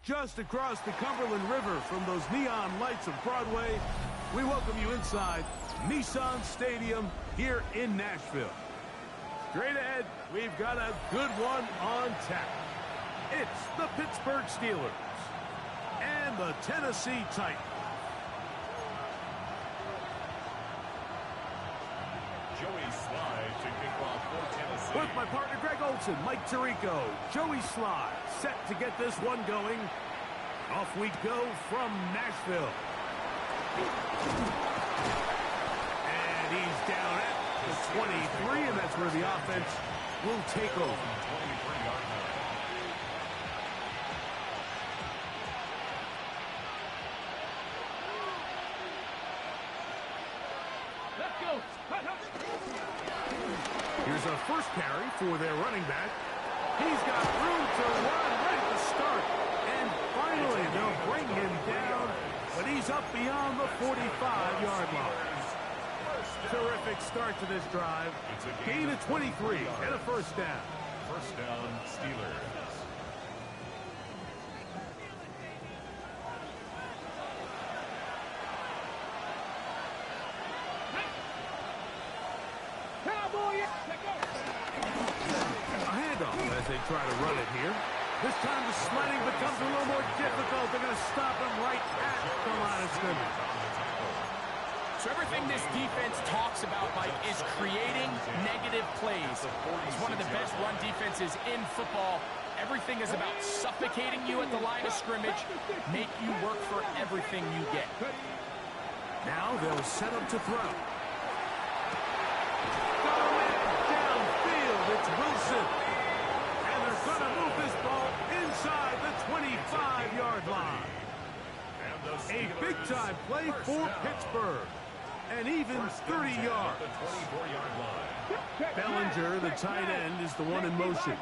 Just across the Cumberland River from those neon lights of Broadway, we welcome you inside Nissan Stadium here in Nashville. Straight ahead, we've got a good one on tap. It's the Pittsburgh Steelers and the Tennessee Titans. Joey Slide to kick off for Tennessee. With my partner Greg Olson, Mike Tirico, Joey Slide set to get this one going. Off we go from Nashville. And he's down at the 23, and that's where the offense will take over. 23-yard line. Here's a first carry for their running back. He's got room to run right at the start. And finally, they'll bring him down, but he's up beyond the 45-yard line. Terrific start to this drive. Gain of 23 and a first down. First down, Steelers. As they try to run it here. This time the sledding becomes a little more difficult. They're going to stop him right at the line of scrimmage. So everything this defense talks about, Mike, is creating negative plays. It's one of the best run defenses in football. Everything is about suffocating you at the line of scrimmage, make you work for everything you get. Now they'll set up to throw. Going downfield, it's Wilson. Going to move this ball inside the 25-yard line. A big-time play for Pittsburgh. And even 30 yards. Bellinger, the tight end, is the one in motion.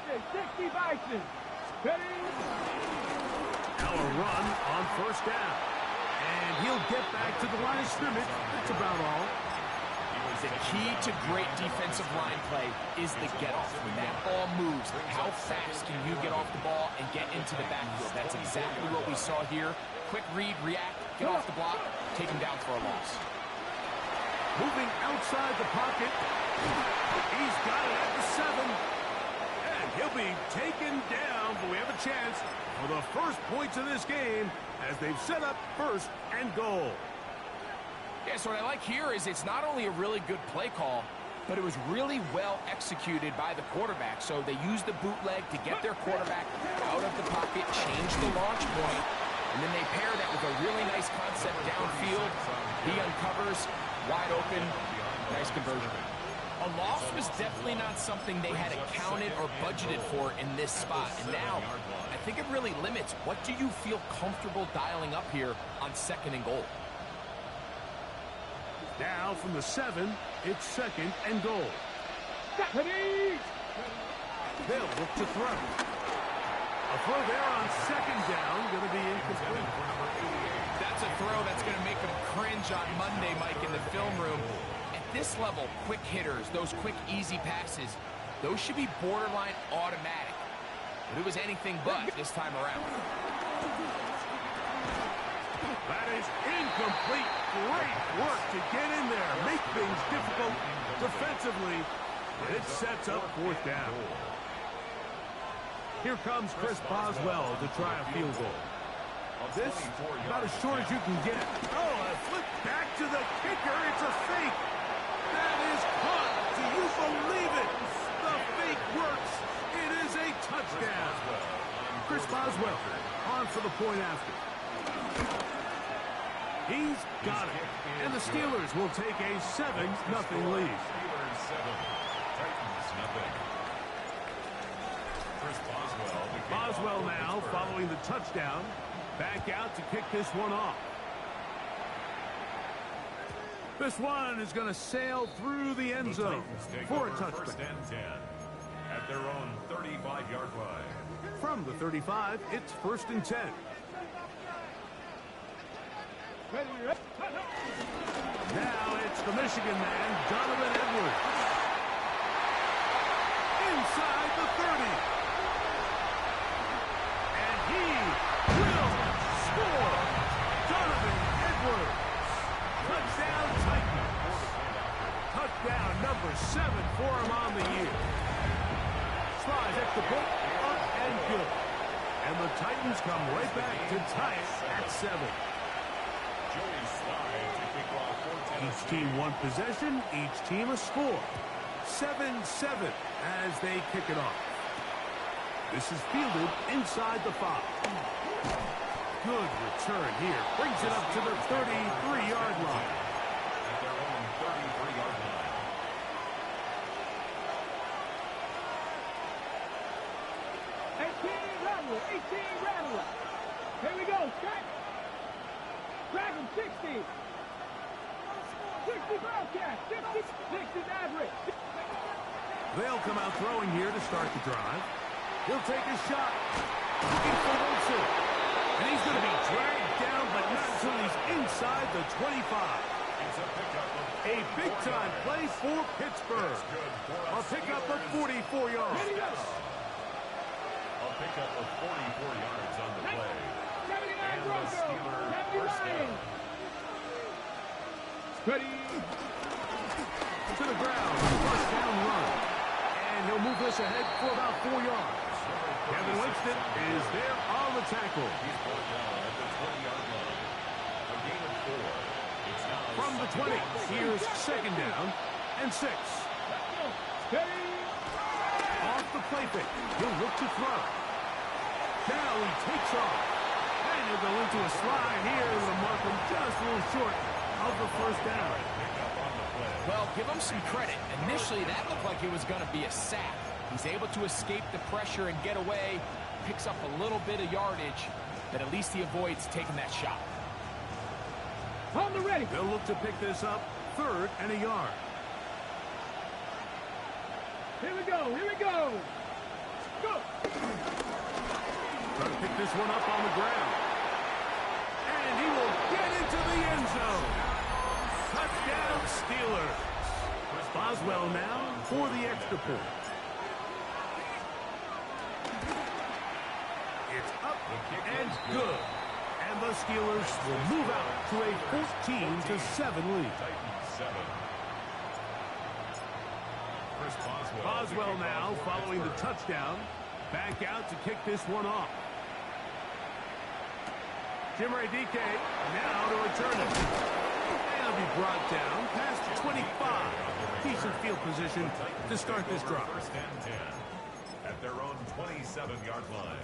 Now a run on first down. And he'll get back to the line of scrimmage. That's about all. The key to great defensive line play is the get-off. When that ball moves, how fast can you get off the ball and get into the backfield? That's exactly what we saw here. Quick read, react, get off the block, take him down for a loss. Moving outside the pocket. He's got it at the 7. And he'll be taken down, but we have a chance for the first points of this game as they've set up first and goal. Yeah, so what I like here is it's not only a really good play call, but it was really well executed by the quarterback. So they used the bootleg to get their quarterback out of the pocket, change the launch point, and then they pair that with a really nice concept downfield. He uncovers, wide open, nice conversion. A loss was definitely not something they had accounted or budgeted for in this spot. And now, I think it really limits what do you feel comfortable dialing up here on second and goal. Now from the 7, it's second and goal. They'll look to throw. A throw there on second down, going to be incomplete. That's a throw that's going to make them cringe on Monday, Mike, in the film room. At this level, quick hitters, those quick, easy passes, those should be borderline automatic. But it was anything but this time around. That is incomplete. Great work to get in there. Make things difficult defensively. And it sets up fourth down. Here comes Chris Boswell to try a field goal. This, about as short as you can get. Oh, a flip back to the kicker. It's a fake. That is caught. Do you believe it? The fake works. It is a touchdown. Chris Boswell on for the point after. He's got it. And the Steelers will take a 7-0 lead. Boswell now following the touchdown. Back out to kick this one off. This one is going to sail through the end zone for a touchdown. First and 10 at their own 35-yard line. From the 35, it's first and 10. Now it's the Michigan man, Donovan Edwards. Inside the 30. And he will hit, up and good. And the Titans come right back to tie it at 7. Each team one possession, each team a score. 7-7 as they kick it off. This is fielded inside the 5. Good return here. Brings it up to the 33-yard line. At their own 33-yard line. 18 Rattler. Here we go. Strike. Dragon 60. 60 Bobcat. 60 Maverick. They'll come out throwing here to start the drive. He'll take a shot. Looking for Wilson. And he's going to be dragged down, but not until he's inside the 25. A big-time play for Pittsburgh. A pickup of 44 yards. A pickup of 44 yards on the play. 79 And the Bronco. Steelers first 79. down. Ready. To the ground. First down run. And he'll move this ahead for about 4 yards. Kevin Winston is there on the tackle. He's brought down at the 20-yard line. A gain of 4. It's now From the 20, here's second down and 6. Steady. Off the play fake. He'll look to throw. Now he takes off. And he'll go into a slide here to mark him just a little short of the first down. Well, give him some credit. Initially, that looked like it was going to be a sack. He's able to escape the pressure and get away, picks up a little bit of yardage, but at least he avoids taking that shot. On the ready. They'll look to pick this up, 3rd and a yard. Here we go. Here we go. Go. Trying to pick this one up on the ground. And he will get into the end zone. Touchdown, Steelers. Boswell now for the extra point. It's up and good. And the Steelers will move out to a 14-7 lead. Boswell now following the touchdown. Back out to kick this one off. Jim Radike now to return it. And he'll be brought down past the 25. Decent field position to start this drive. First and 10 at their own 27-yard line.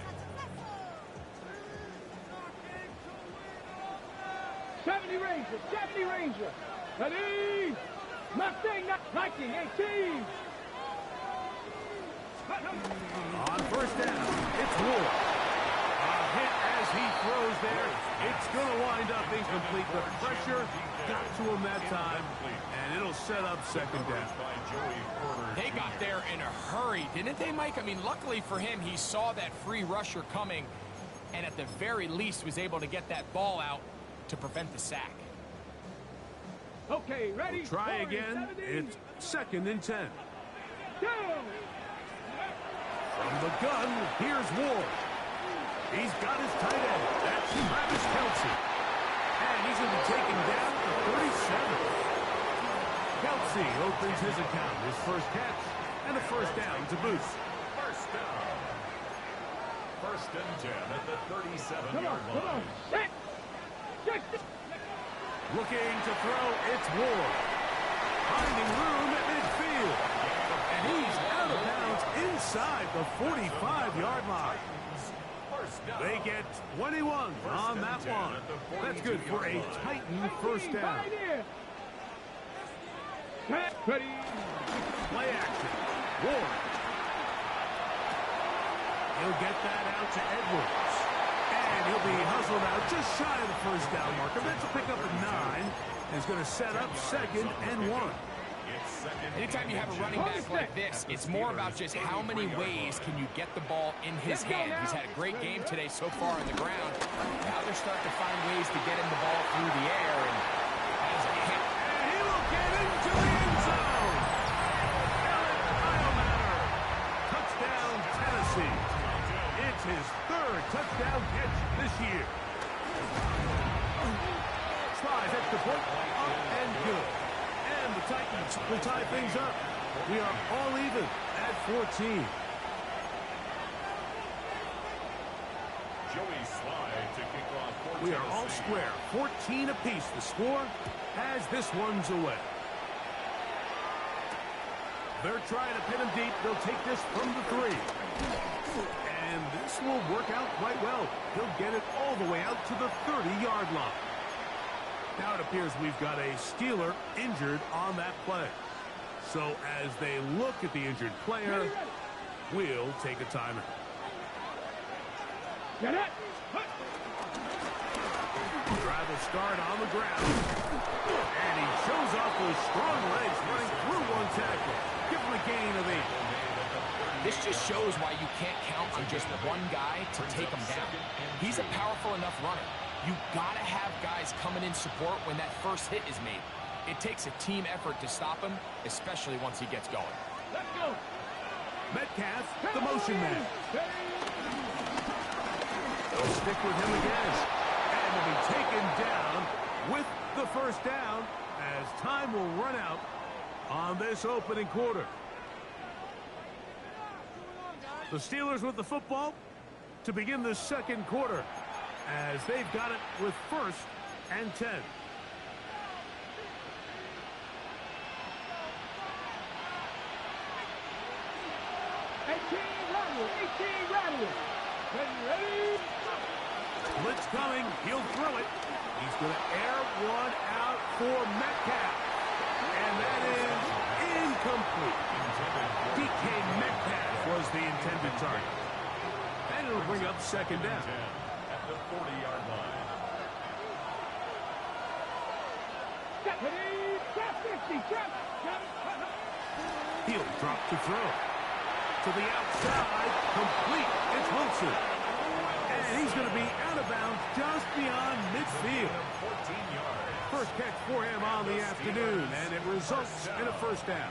70 Ranger. 70 Ranger. Ready. Mustang. Viking 18. On first down, it's Ward. A hit as he throws there. It's going to wind up incomplete. The pressure got to him that time, and it'll set up second down. They got there in a hurry, didn't they, Mike? I mean, luckily for him, he saw that free rusher coming, and at the very least was able to get that ball out to prevent the sack. Okay, ready. We'll try again. It's 2nd and 10. Go. From the gun, here's Ward. He's got his tight end. That's Travis Kelce. And he's going to be taken down to 37. Kelce opens his account. His first catch and a first down to boot. First down. First and 10 at the 37-yard Come on. line. Set. Looking to throw, it's Ward. Finding room at midfield. And he's out of bounds inside the 45-yard line. They get 21 on that one. That's good for a Titan first down. Ready. Play action. Ward. He'll get that out to Edwards. And he'll be hustled out just shy of the first down marker. That's a pickup of 9. He's going to set up 2nd and 1. Anytime you have a running back like this, it's more about just how many ways can you get the ball in his hand. He's had a great game today so far on the ground. Now they're starting to find ways to get him the ball through the air, and that is a hit. And he will get into the end zone. Alec Biomatter. Touchdown, Tennessee. It's his 3rd touchdown catch this year. Slides extra point, up and good. And the Titans will tie things up. We are all even at 14. slide to kick off for We are all Tennessee. square. 14 apiece the score as this one's away. They're trying to pin him deep. They'll take this from the 3. And this will work out quite well. He'll get it all the way out to the 30-yard line. Now it appears we've got a Steeler injured on that play. So as they look at the injured player, we'll take a timeout. Get it. Drive will start on the ground. And he shows off those strong legs running through one tackle. Give him a gain of 8. This just shows why you can't count on just one guy to take him down. He's a powerful enough runner. You gotta have guys coming in support when that first hit is made. It takes a team effort to stop him, especially once he gets going. Let's go. Metcalf, the motion man. They'll stick with him again. And will be taken down with the first down as time will run out on this opening quarter. The Steelers with the football to begin the second quarter as they've got it with 1st and 10. 18 rattle. Ready? Blitz coming. He'll throw it. He's going to air one out for Metcalf. And that is incomplete. DK Metcalf was the intended target. And it'll bring up second down. At the 40-yard line. Ready? Trap 50. Trap. He'll drop to throw. To the outside. Complete. It's Wilson. And he's going to be out of bounds just beyond midfield. 14 yards. First catch for him on the afternoon. And it results in a first down.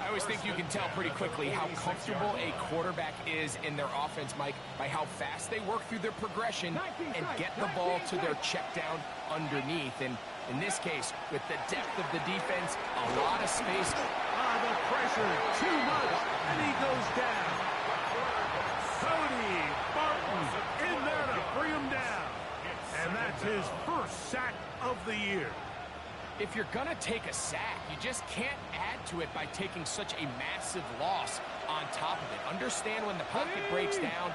I always think you can tell pretty quickly how comfortable a quarterback is in their offense, Mike, by how fast they work through their progression and get the ball to their check down underneath. And in this case, with the depth of the defense, a lot of space. The pressure, too much, and he goes down. Cody Barton in there to bring him down. And that's his first sack of the year. If you're going to take a sack, you just can't add to it by taking such a massive loss on top of it. Understand when the pocket breaks down,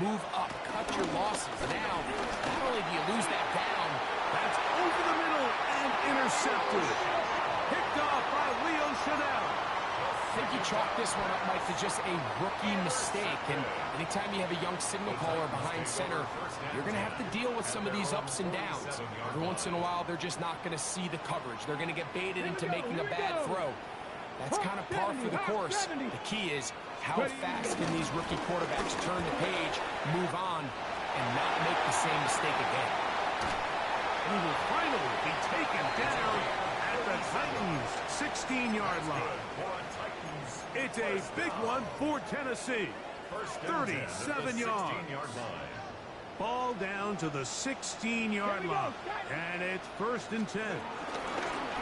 move up, cut your losses. Now, not only do you lose that down, That's over the middle and intercepted. Picked off by Leo Chanel. I think you chalk this one up, Mike, to just a rookie mistake. And anytime you have a young signal caller behind center, you're going to have to deal with some of these ups and downs. Every once in a while, they're just not going to see the coverage. They're going to get baited into making a bad throw. That's kind of par for the course. The key is how fast can these rookie quarterbacks turn the page, move on, and not make the same mistake again. He will finally be taken down at the Titans' 16-yard line. It's a big one for Tennessee. 37 yards. Ball down to the 16-yard line. And it's 1st and 10.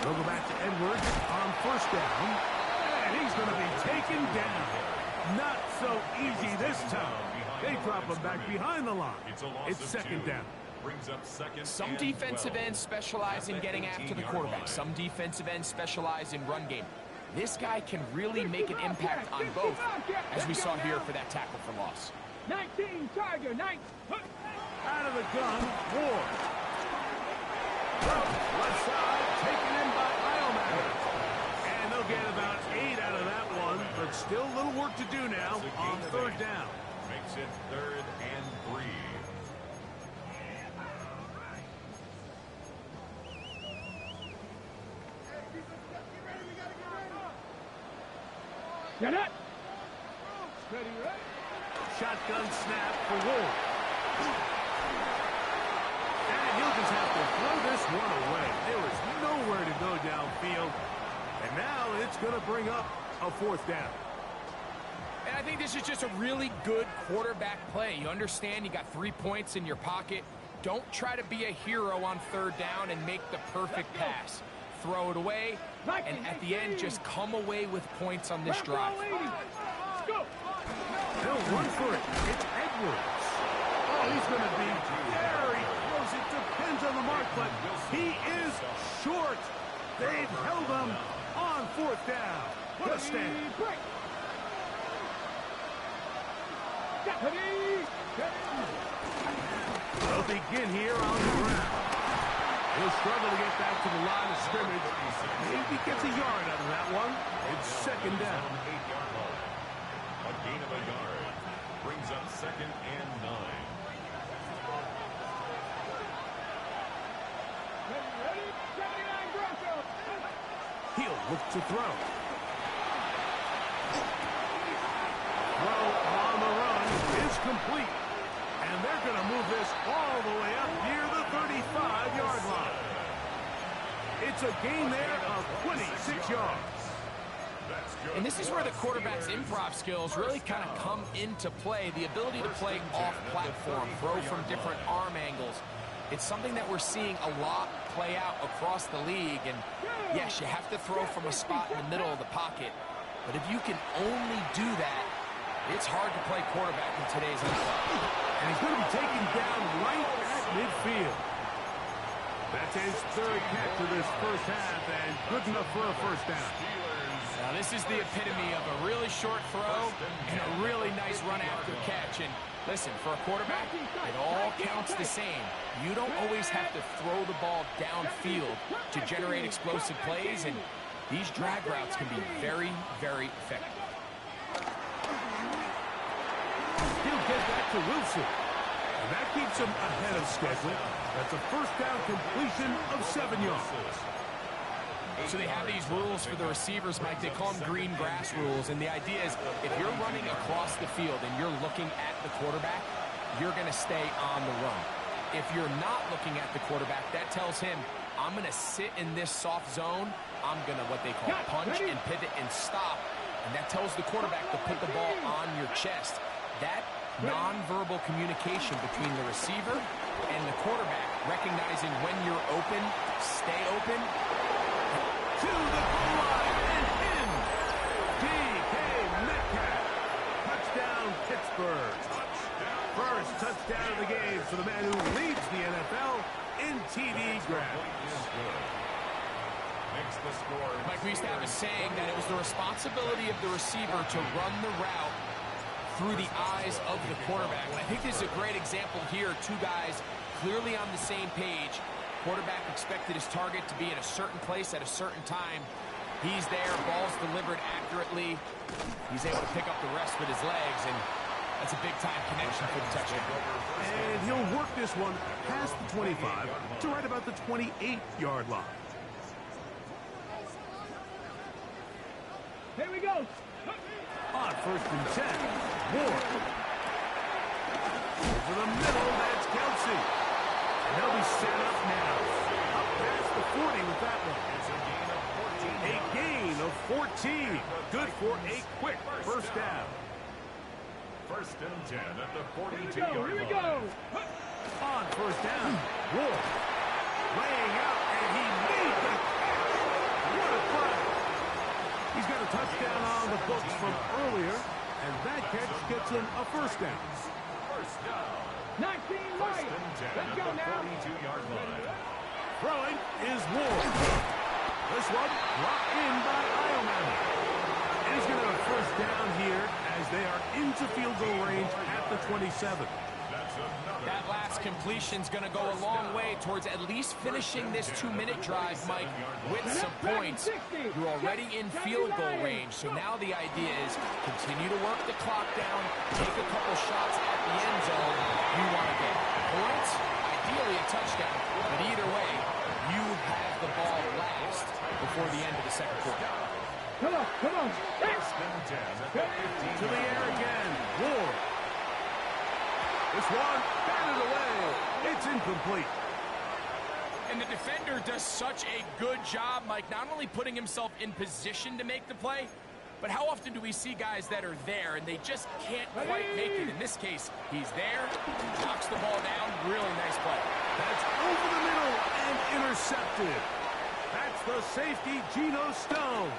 They'll go back to Edwards on first down. And he's going to be taken down. Not so easy this time. They drop him back behind the line. It's 2nd down. Brings up second. Some defensive ends specialize in getting after the quarterback. Some defensive ends specialize in run game. This guy can really make an impact on both, as we saw here for that tackle for loss. 19, Tiger, 9. Out of the gun, Ward. Left side, taken in by Iomatter. And they'll get about 8 out of that one, but still a little work to do now on 3rd down. Makes it 3rd and 3. Get it. Ready, right? Shotgun snap for Ward. And he'll just have to throw this one away. There is nowhere to go downfield. And now it's going to bring up a 4th down. And I think this is just a really good quarterback play. You understand you got 3 points in your pocket. Don't try to be a hero on 3rd down and make the perfect pass. Throw it away, and at the end, just come away with points on this drive. Let's go. They'll run for it. It's Edwards. Oh, he's going to be very close. It depends on the mark, but he is short. They've held him on fourth down. What a stand. They'll begin here on the ground. He'll struggle to get back to the line of scrimmage. Maybe gets a yard out of that one. It's second down. A gain of a yard brings up 2nd and 9. He'll look to throw. Throw on the run is complete. And they're going to move this all the way up near the 35-yard line. It's a gain there of 26 yards. And this is where the quarterback's improv skills really kind of come into play. The ability to play off-platform, throw from different arm angles. It's something that we're seeing a lot play out across the league. And yes, you have to throw from a spot in the middle of the pocket. But if you can only do that, it's hard to play quarterback in today's NFL. And he's going to be taken down right at midfield. That's his third catch of this first half, and good enough for a first down. Now, this is the epitome of a really short throw and a really nice run after catch. And listen, for a quarterback, it all counts the same. You don't always have to throw the ball downfield to generate explosive plays, and these drag routes can be very, very effective. He'll get back to Wilson. And that keeps him ahead of schedule. That's a first down completion of 7 yards. So they have these rules for the receivers, Mike. They call them green grass rules. And the idea is if you're running across the field and you're looking at the quarterback, you're going to stay on the run. If you're not looking at the quarterback, that tells him, I'm going to sit in this soft zone. I'm going to what they call punch and pivot and stop. And that tells the quarterback to put the ball on your chest. That nonverbal communication between the receiver and the quarterback, recognizing when you're open, stay open. To the goal line and in. DK Metcalf. Touchdown, Pittsburgh. First touchdown of the game for the man who leads the NFL in TD grabs. Mike, we used to have a saying that it was the responsibility of the receiver to run the route through the eyes of the quarterback. And I think this is a great example here. Two guys clearly on the same page. Quarterback expected his target to be in a certain place at a certain time. He's there, ball's delivered accurately. He's able to pick up the rest with his legs, and that's a big-time connection for the touchdown. And he'll work this one past the 25 to right about the 28-yard line. Here we go. On first and 10, Ward. Over the middle, that's Kelsey. And they'll be set up now. Up past the 40 with that one. A gain of 14. Good for a quick first down. First and 10 at the 42-yard line. Here we go. On first down, Ward. Laying out, and he made the catch. What a play. He's got a touchdown on the books from earlier, and that catch gets him a first down. First down. 19 right. Let's go now. 42-yard line. Throwing is Ward. This one brought in by Ironman. And he's going to have a first down here as they are into field goal range at the 27. That last completion's going to go a long way towards at least finishing this 2-minute drive, Mike, with some points. You're already in field goal range, so now the idea is continue to work the clock down, take a couple shots at the end zone. You want to get points, ideally a touchdown, but either way, you have the ball last before the end of the second quarter. Come on, come on. First and 10 at the 15. To the air again, Ward. This one, batted away. It's incomplete. And the defender does such a good job, Mike, not only putting himself in position to make the play, but how often do we see guys that are there and they just can't quite make it? In this case, he's there, knocks the ball down, really nice play. That's over the middle and intercepted. That's the safety, Geno Stone.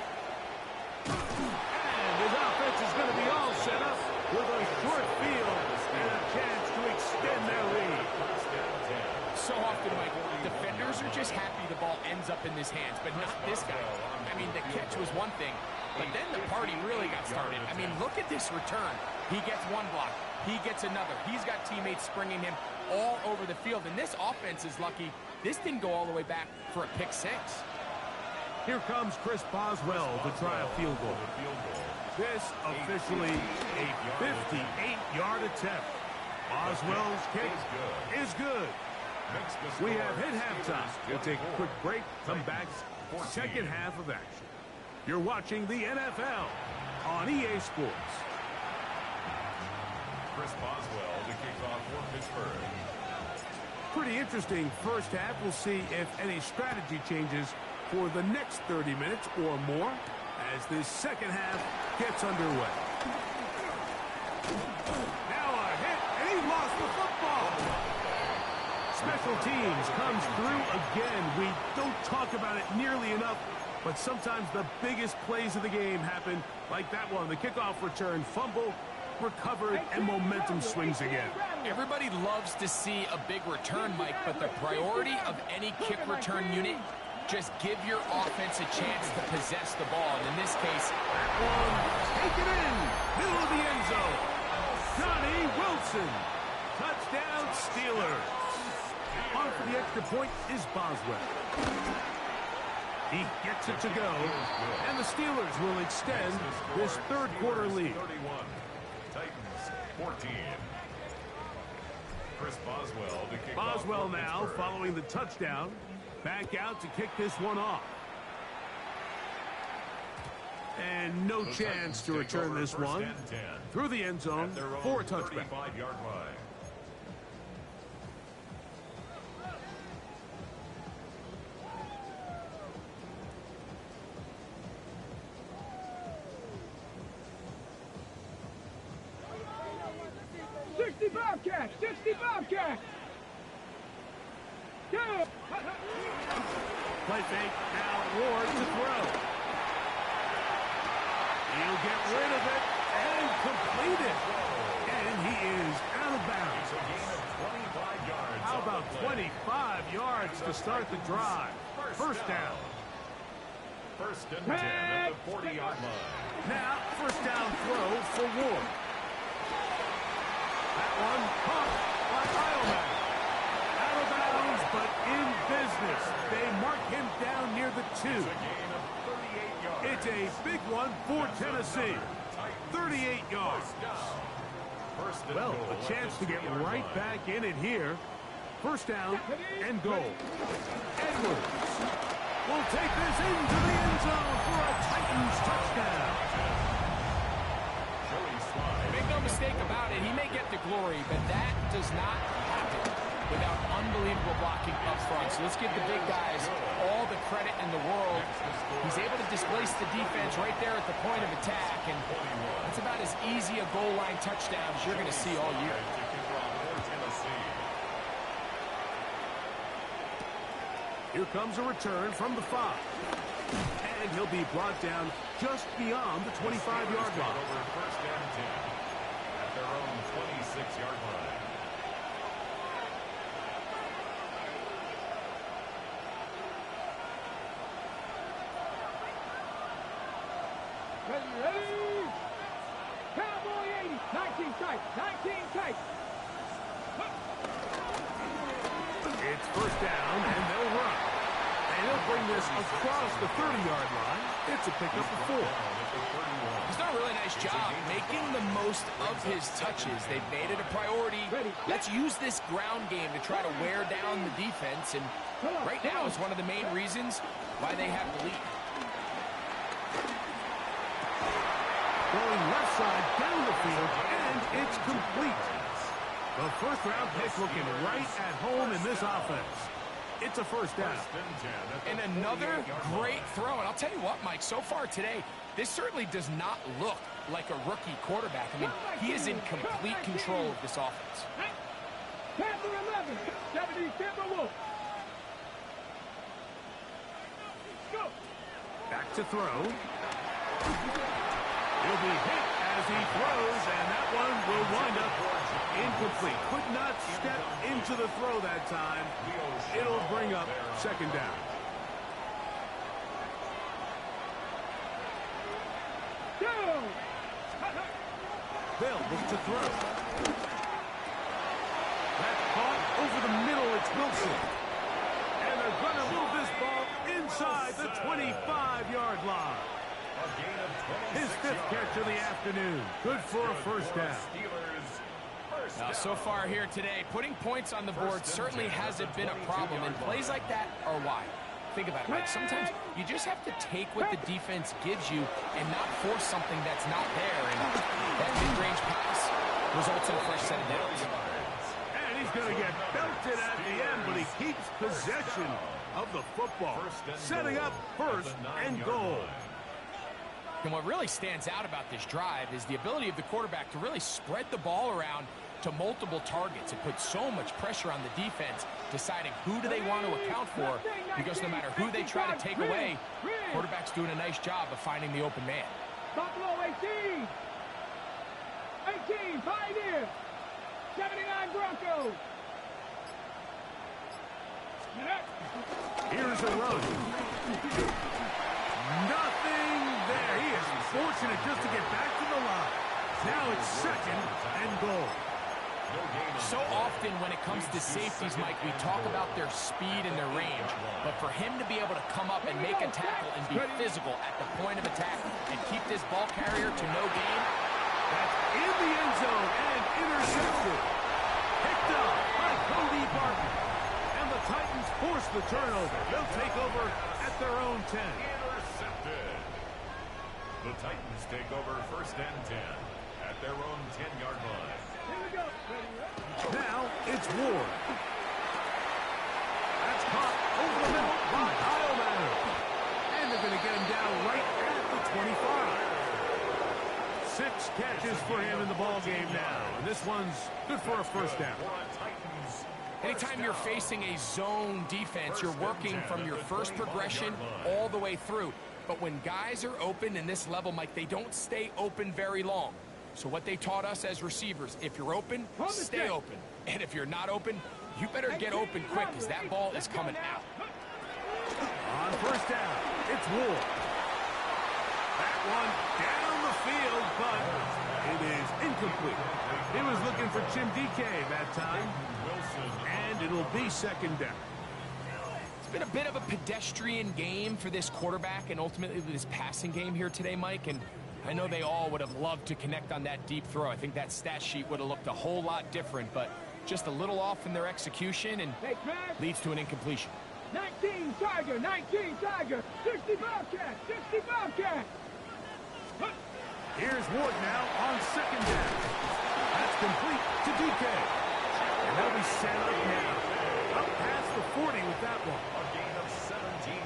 And his offense is going to be all set up with a short field. And a chance to extend their lead. So often, Mike, defenders are just happy the ball ends up in his hands, but not this guy. I mean, the catch was one thing, but then the party really got started. I mean, look at this return. He gets one block. He gets another. He's got teammates springing him all over the field, and this offense is lucky. This didn't go all the way back for a pick six. Here comes Chris Boswell to try a field goal. This officially a 58-yard attempt. Boswell's kick is good. We have hit halftime. We'll take a quick break, come back, second half of action. You're watching the NFL on EA Sports. Chris Boswell to kick off for Pittsburgh. Pretty interesting first half. We'll see if any strategy changes for the next 30 minutes or more as this second half gets underway. Now a hit, and he lost the football. Special teams comes through again. We don't talk about it nearly enough, but sometimes the biggest plays of the game happen like that one. The kickoff return, fumble, recovered, and momentum swings again. Everybody loves to see a big return, Mike, but the priority of any kick return unit, just give your offense a chance to possess the ball. And in this case, that one, take it in, middle of the end zone. Johnny Wilson, touchdown Steelers. On for the extra point is Boswell. He gets it to go, and the Steelers will extend this third quarter lead. 31, Titans 14. Chris Boswell to kick off. Boswell now following the touchdown. Back out to kick this one off. And no chance to return this one through the end zone for a touchback. 35-yard line. Bobcat! 60 Bobcat! Go! Play fake, now Ward to throw. He'll get rid of it and complete it. And he is out of bounds. A gain of 25 yards. How about 25 yards to start the drive? First down. First and 10 at the 40-yard line. Now, first down throw for Ward. That one caught by Heilman. Out of bounds, but in business. They mark him down near the 2. A gain of 38 yards. It's a big one for Tennessee. 38 yards. First and Well, goal a chance to get at the 40-yard right line. back in it here. First down and goal. Edwards will take this into the end zone for a Titans touchdown. Make no mistake about it, he may get the glory, but that does not happen without unbelievable blocking up front. So let's give the big guys all the credit in the world. He's able to displace the defense right there at the point of attack, and that's about as easy a goal line touchdown as you're going to see all year. Here comes a return from the 5. And he'll be brought down just beyond the 25-yard line. Over first and 10 at their own 26-yard line. Ready? Cowboy 80, 19 tight, 19 tight. It's first down, and they'll run. And he'll bring this across the 30-yard line. It's a pickup of 4. He's done a really nice job making the most of his touches. They've made it a priority. Let's use this ground game to try to wear down the defense, and right now is one of the main reasons why they have the lead. Going left side down the field, and it's complete. The first-round pick looking right at home in this offense. It's a first down. And another great throw. And I'll tell you what, Mike, so far today, this certainly does not look like a rookie quarterback. I mean, he is in complete control of this offense. Panther 11, 70, Tampa Wolf. Go. Back to throw. He'll be hit as he throws, and that one will wind up Incomplete. Could not step into the throw that time. It'll bring up second down. Bill looks to throw. That's caught over the middle. It's Wilson. And they're going to move this ball inside the 25-yard line. His fifth catch of the afternoon. Good for a first down. Now, so far here today, putting points on the board certainly hasn't been a problem, and plays like that are why. Think about it, Mike. Sometimes you just have to take what the defense gives you and not force something that's not there, and that mid-range pass results in a fresh set of downs. And he's going to get belted at the end, but he keeps possession of the football, setting up first and goal. And what really stands out about this drive is the ability of the quarterback to really spread the ball around to multiple targets. It puts so much pressure on the defense, deciding who do they want to account for, because no matter who they try to take away, quarterback's doing a nice job of finding the open man. Buffalo 18. 18, Pioneer. 79 Broncos. Here's a run. Nothing there. He is fortunate just to get back to the line. Now it's second and goal. So often when it comes to safeties, Mike, we talk about their speed and their range. But for him to be able to come up and make a tackle and be physical at the point of attack and keep this ball carrier to no gain. That's in the end zone and intercepted. Picked up by Cody Barton. And the Titans force the turnover. They'll take over at their own 10. Intercepted. The Titans take over first and 10 at their own 10-yard line. Now it's Ward. That's caught over the middle by Kyle Madden. And they're going to get him down right at the 25. 6 catches for him in the ball game now. And this one's good for a first down. Anytime you're facing a zone defense, you're working from your first progression all the way through. But when guys are open in this level, Mike, they don't stay open very long. So what they taught us as receivers, if you're open, stay open. And if you're not open, you better get open quick, because that ball is coming out. On first down, it's Ward. That one down the field, but it is incomplete. He was looking for Jim DK that time, and it'll be second down. It's been a bit of a pedestrian game for this quarterback and ultimately this passing game here today, Mike, and I know they all would have loved to connect on that deep throw. I think that stat sheet would have looked a whole lot different, but just a little off in their execution and leads to an incompletion. 19 Tiger, 19 Tiger, 60 Bobcat, 60 Bobcat. Here's Ward now on second down. That's complete to DK. And they'll be set up now. Up past the 40 with that one.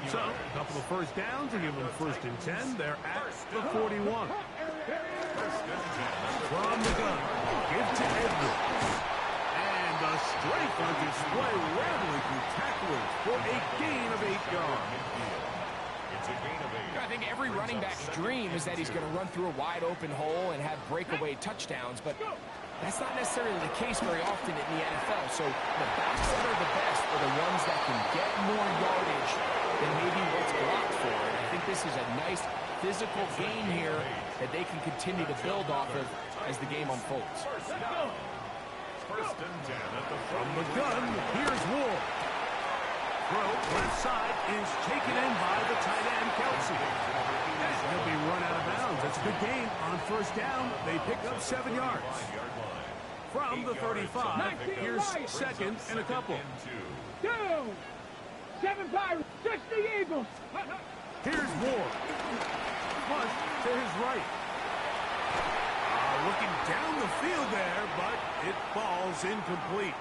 So, a couple of first downs to give them first and 10. They're at the 41. From the gun, give to Edwards. And the strength on display, rattling through tacklers for a gain of 8 yards. I think every running back's dream is that he's going to run through a wide open hole and have breakaway touchdowns, but that's not necessarily the case very often in the NFL. So the backs that are the best are the ones that can get more yardage than maybe what's blocked for. And I think this is a nice physical game here that they can continue to build off of as the game unfolds. First and 10 at the From the gun, here's Ward. Throw left side is taken in by the tight end, Kelsey. And he'll be run out of bounds. That's a good gain on first down. They pick up 7 yards. From the 35, here's second and a couple. 2, 7 Pirates, 60 Eagles. Here's Ward. Punt to his right. Looking down the field there, but it falls incomplete.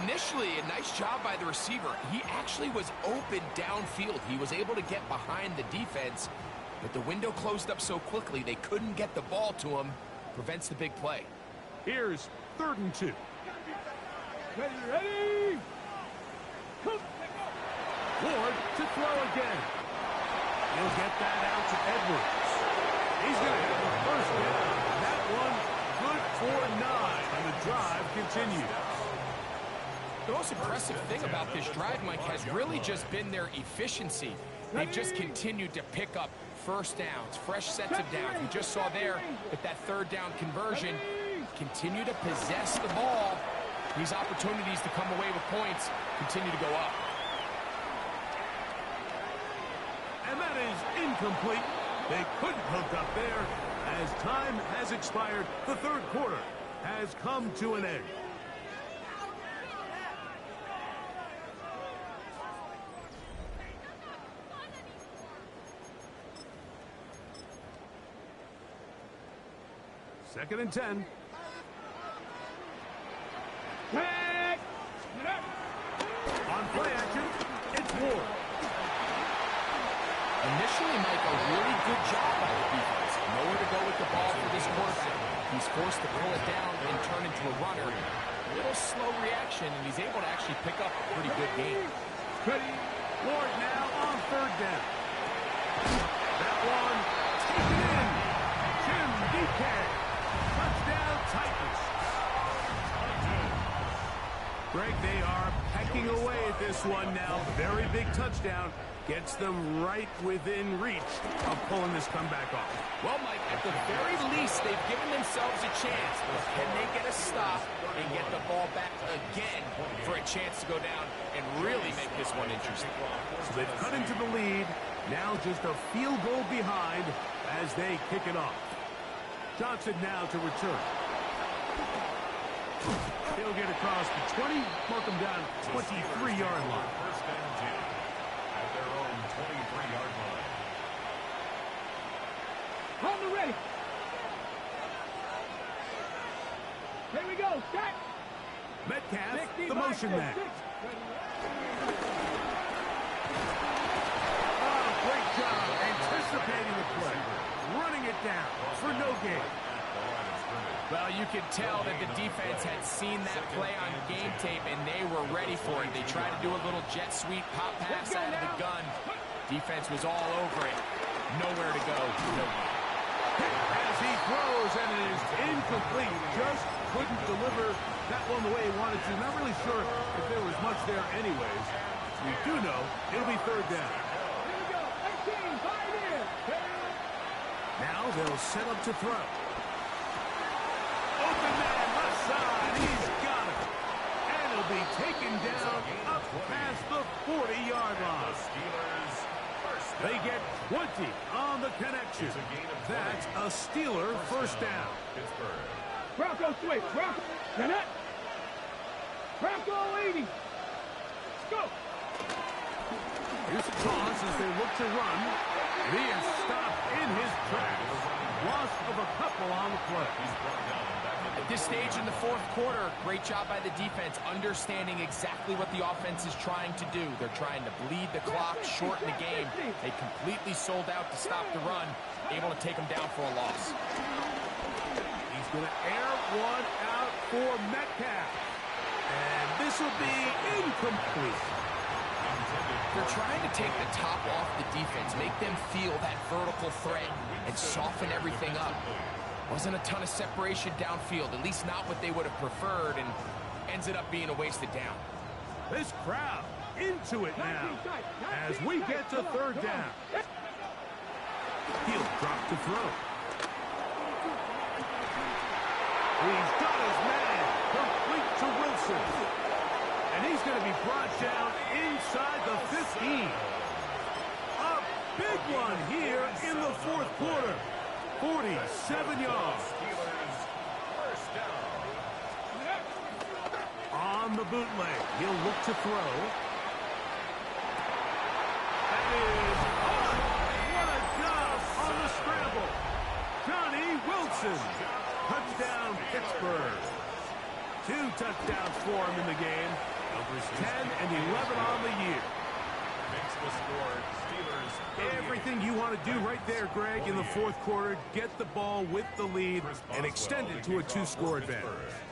Initially, a nice job by the receiver. He actually was open downfield. He was able to get behind the defense, but the window closed up so quickly they couldn't get the ball to him. Prevents the big play. Here's 3rd and 2. Ready? Ward to throw again. He'll get that out to Edwards. He's going to have the first down. That one good and the drive continues. The most impressive thing about this drive, Mike, has really just been their efficiency. They've just continued to pick up first downs, fresh sets of downs. We just saw there with that third down conversion, continue to possess the ball. These opportunities to come away with points continue to go up. And that is incomplete. They couldn't hook up there. As time has expired, the third quarter has come to an end. Second and 10. On play action, it's Ward. Initially, Mike, a really good job by the defense. Nowhere to go with the ball for this quarterback. He's forced to pull it down and turn into a runner. A little slow reaction, and he's able to actually pick up a pretty good game. Ward now on third down. That one taken in. Jim DK. Touchdown Titans. Greg, they are pecking away at this one now. Very big touchdown. Gets them right within reach of pulling this comeback off. Well, Mike, at the very least, they've given themselves a chance. Can they get a stop and get the ball back again for a chance to go down and really make this one interesting? So they've cut into the lead. Now just a field goal behind as they kick it off. Johnson now to return. He'll get across the 20, mark him down 23-yard line. First and 10 at their own 23-yard line. On the ready. Here we go. Set. Metcalf, the motion man. Oh, great job anticipating the play. Running it down for no gain. Well, you could tell that the defense had seen that play on game tape, and they were ready for it. They tried to do a little jet sweep pop pass out of the gun. Defense was all over it. Nowhere to go. No. As he throws, and it is incomplete. Just couldn't deliver that one the way he wanted to. Not really sure if there was much there anyways. We do know it'll be third down. Here we go. 18, 5 in. Now they'll set up to throw. Open man, left side. He's got it. And he'll be taken down up past the 40-yard line. They get 20 on the connection. That's a Steeler first down. Bronco switch. Bronco. Connect. Bronco 80. Let's go. Here's a toss as they look to run. And he is stopped in his tracks. Loss of a couple on the play. At this stage in the fourth quarter, great job by the defense, understanding exactly what the offense is trying to do. They're trying to bleed the clock, shorten the game. They completely sold out to stop the run, able to take them down for a loss. He's going to air one out for Metcalf. And this will be incomplete. They're trying to take the top off the defense, make them feel that vertical threat, and soften everything up. Wasn't a ton of separation downfield, at least not what they would have preferred, and ends it up being a wasted down. This crowd into it now as we get to third down. He'll drop to throw. He's got his man complete to Wilson. And he's going to be brought down inside the 15. A big one here in the fourth quarter. 47 yards. On the bootleg, he'll look to throw. That is, what a job on the scramble. Johnny Wilson. Touchdown, Pittsburgh. 2 touchdowns for him in the game. Numbers 10 and 11 on the year. Makes the score Steelers. Everything you want to do right there, Greg, in the fourth quarter. Get the ball with the lead and extend it to a 2-score advantage.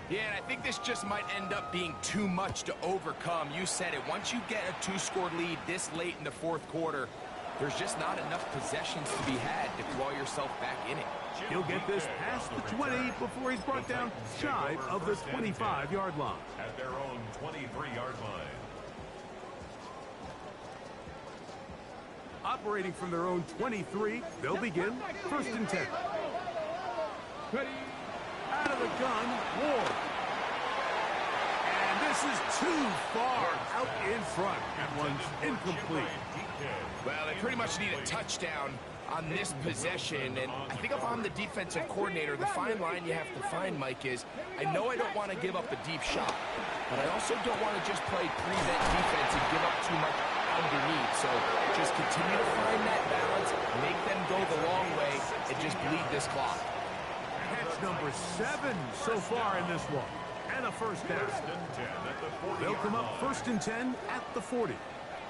Yeah, and I think this just might end up being too much to overcome. You said it. Once you get a 2-score lead this late in the fourth quarter, there's just not enough possessions to be had to claw yourself back in it. He'll get this past the 20 before he's brought down shy of the 25-yard line. At their own 23-yard line. Operating from their own 23, they'll begin 1st and 10. Ready. Out of the gun, Ward. And this is too far out in front. That one's incomplete. Well, they pretty much need a touchdown on this possession, and I think if I'm the defensive coordinator, the fine line you have to find, Mike, is I know I don't want to give up a deep shot, but I also don't want to just play prevent defense and give up too much underneath. So just continue to find that balance, make them go the long way, and just bleed this clock. Catch number 7 so far in this one. And a first down. They'll come up 1st and 10 at the 40.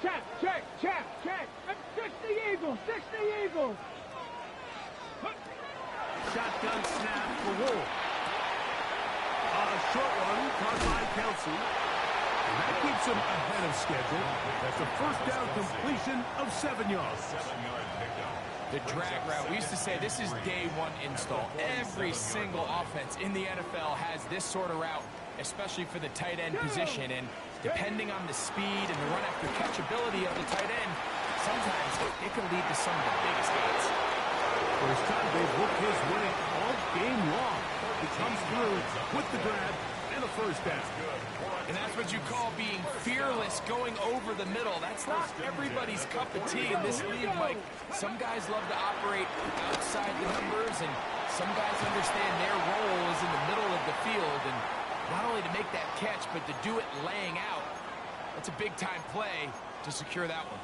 Check, check, check, check. 60 Eagles, 60 Eagles. Shotgun snap for Wolf. A short one caught by Kelsey. And that keeps him ahead of schedule. That's a first down completion of 7 yards. The drag route, we used to say this is day one install. Every single offense in the NFL has this sort of route, especially for the tight end position. And depending on the speed and the run after catchability of the tight end, sometimes it can lead to some of the biggest gains. First time they've worked his way all game long. He comes through with the grab and a first down. And that's what you call being fearless, going over the middle. That's not everybody's cup of tea in this league, Mike. Some guys love to operate outside the numbers, and some guys understand their role is in the middle of the field. And not only to make that catch, but to do it laying out. That's a big-time play to secure that one.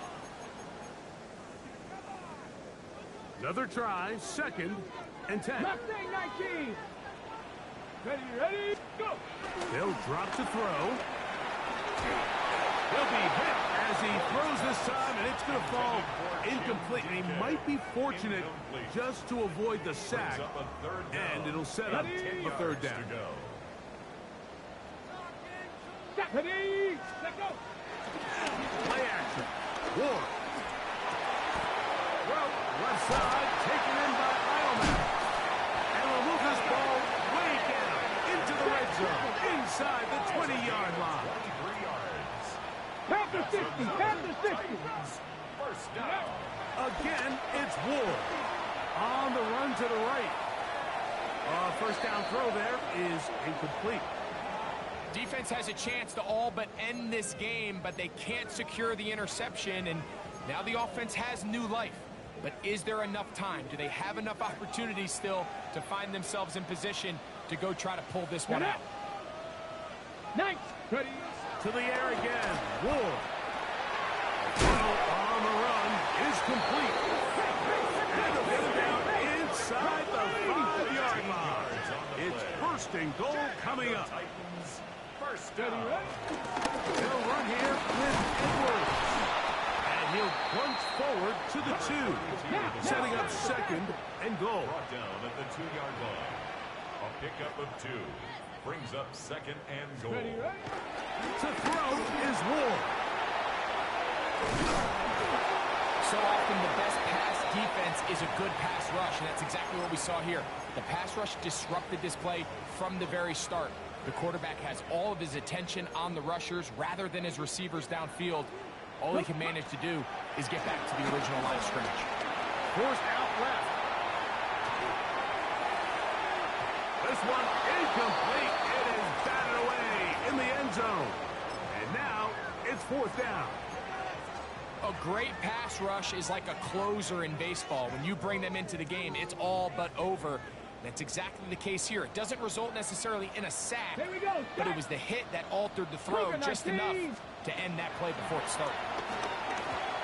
Another try, 2nd and 10. Mustang 19. Ready, ready, go. They'll drop to throw. He'll be hit as he throws this time, and it's going to fall incomplete. And he might be fortunate just to avoid the sack, and it'll set up a 3rd down. Ready, let go. Play action. Ward. Well, left side, taken in by Heilman. And we'll move this ball way down into the red zone, inside the 20-yard line. Past the 60, past the 60. First down. Again, it's Ward. On the run to the right. First down throw there is incomplete. Defense has a chance to all but end this game, but they can't secure the interception, and now the offense has new life. But is there enough time? Do they have enough opportunities still to find themselves in position to go try to pull this one out? Nice. Ready. To the air again. Ward. On the run is complete. And they'll get him down inside the 5-yard line. It's 1st and goal coming up. First down. They'll run here with Edwards. And he'll plunge forward to the 2. Setting up 2nd and goal. Brought down at the 2-yard line. A pickup of 2. Brings up 2nd and goal. To throw is Ward. So often the best pass defense is a good pass rush, and that's exactly what we saw here. The pass rush disrupted this play from the very start. The quarterback has all of his attention on the rushers rather than his receivers downfield. All he can manage to do is get back to the original line of scrimmage. Forced out left. This one incomplete. It is batted away in the end zone. And now it's 4th down. A great pass rush is like a closer in baseball. When you bring them into the game, it's all but over. That's exactly the case here. It doesn't result necessarily in a sack, Here we go. but it was the hit that altered the throw just enough to end that play before it started.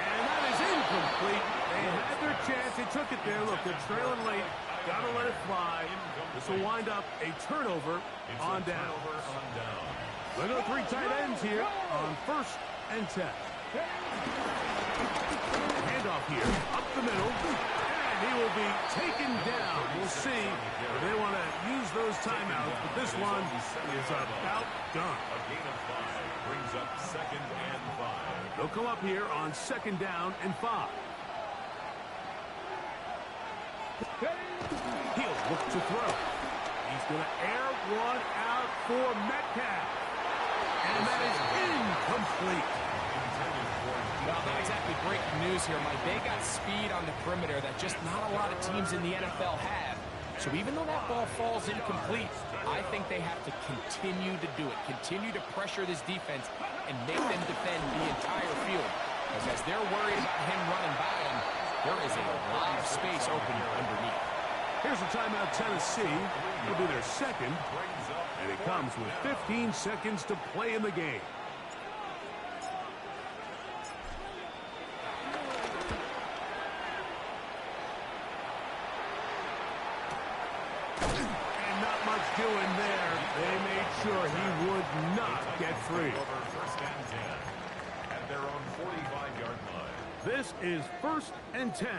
And that is incomplete. They had their chance. They took it there. Look, they're trailing late. Got to let it fly. This will wind up a turnover on down. Look at the 3 tight ends here on 1st and 10. Handoff here, up the middle, and he will be taken down. We'll see if they want to use those timeouts, but this one is about done. A gain of 5 brings up 2nd and 5. They'll come up here on 2nd down and 5. He'll look to throw. He's going to air one out for Metcalf. And that is incomplete. Well, not exactly breaking news here, Mike. They got speed on the perimeter that just not a lot of teams in the NFL have. So even though that ball falls incomplete, I think they have to continue to do it, continue to pressure this defense and make them defend the entire field. Because as they're worried about him running by them, there is a lot of space open underneath. Here's a timeout, Tennessee. It'll be their second, and it comes with 15 seconds to play in the game. Doing there, they made sure he would not get free. Over first and 10 at their own 45-yard line. This is 1st and 10.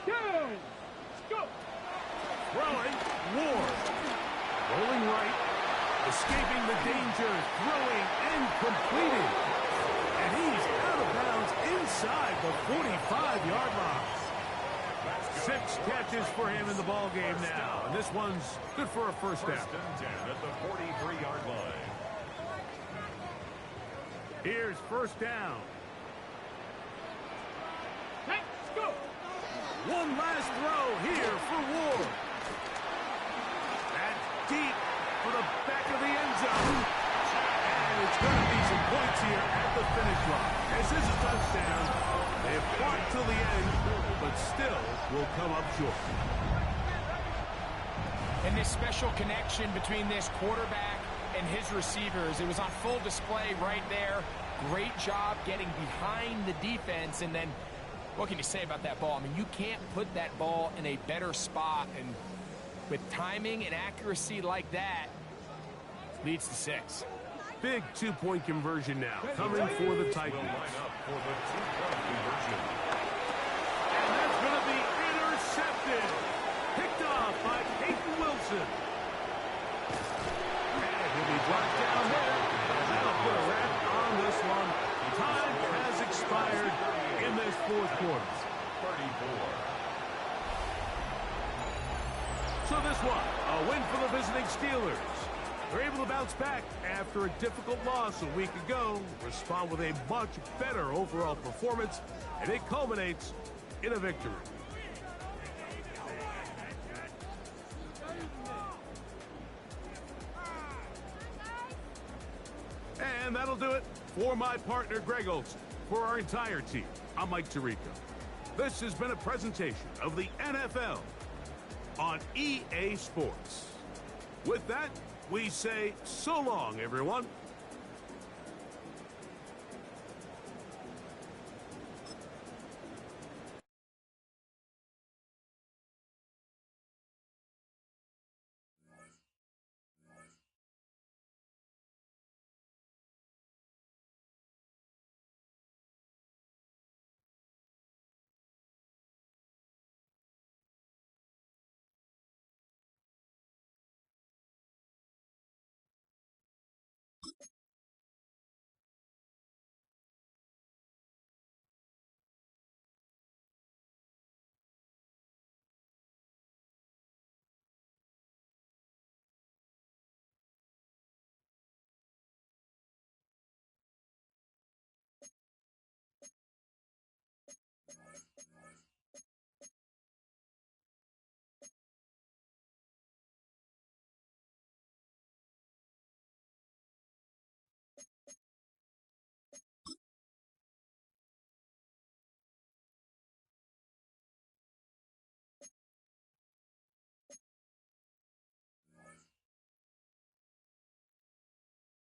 Go! Throwing, Ward. Rolling right, escaping the danger, throwing and completing. And he's out of bounds inside the 45-yard line. 6 catches for him in the ball game now, and this one's good for a first down. 1st and 10 at the 43-yard line. Here's 1st down. Let's go! One last throw here for Ward. That's deep for the back of the end zone. And it's going to be some points here at the finish line. This is a touchdown. They've fought till the end, but still will come up short. And this special connection between this quarterback and his receivers, it was on full display right there. Great job getting behind the defense. And then, what can you say about that ball? I mean, you can't put that ball in a better spot. And with timing and accuracy like that, leads to 6. Big 2-point conversion now, coming for the Titans. Will line up for the 2-point conversion. And that's going to be intercepted. Picked off by Peyton Wilson. And he'll be brought down there. That'll put a wrap on this one. Time has expired in this 4th quarter. 34. So this one, a win for the visiting Steelers. They're able to bounce back after a difficult loss a week ago, respond with a much better overall performance, and it culminates in a victory. And that'll do it for my partner, Greg Olson. For our entire team, I'm Mike Tirico. This has been a presentation of the NFL on EA Sports. With that, we say so long, everyone.